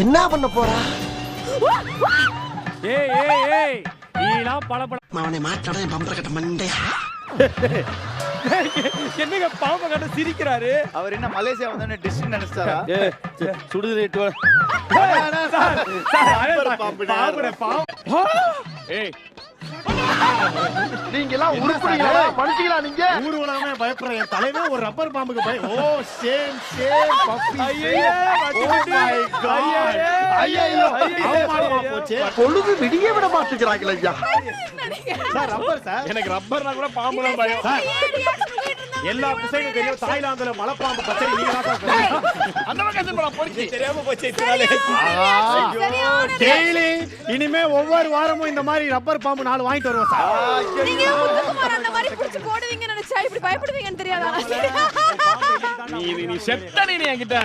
என்ன பண்ண போறா? ஏய் ஏய் ஏய் நீலாம் பளபள அவனை மாட்டாடா என் பம்பர கட்ட மண்டையா. என்னங்க பாம்பை கண்டு சிரிக்கிறாரு? அவர் என்ன மலேசியா வந்தோடனே டிஷ் நினைச்சாரா? சுடுது ரேட்டு ஏய் நீங்க எல்லாம் உருப்புறீங்களா? மனுஷங்களா நீங்க? ஊர் உலகமே பயப்படுற என் தலைவன் ஒரு ரப்பர் பாம்புக்கு பய. ஓ சேம் பப்பி. ஐயையே, ஐயோ அவமானமா போச்சு. பொழுது விடிய விட மாட்டேங்கிறாங்களே ஐயா. Sir rubber sir. எனக்கு ரப்பர்னா கூட பாம்பு தான் பயம். சார் எல்லா புசைனும் தெரியும். தாய்லாந்துல மலைப்பாம்பு பச்சை நீங்க தான் அந்த பக்கம் போலாம் போச்சு. தெரியாம போச்சு இத்தனாலே. டெய்லி இனிமே ஒவ்வொரு வாரமும் இந்த மாதிரி ரப்பர் பாம்பு 4 வாங்கிட்டு வருவோம் சார். நீங்க முத்துக்குமார் அந்த மாதிரி புடிச்சு போடுவீங்கன்னு நினைச்சா இப்படி பயப்படுவீங்கன்னு தெரியாதா? நீ செத்த நீ என்கிட்ட.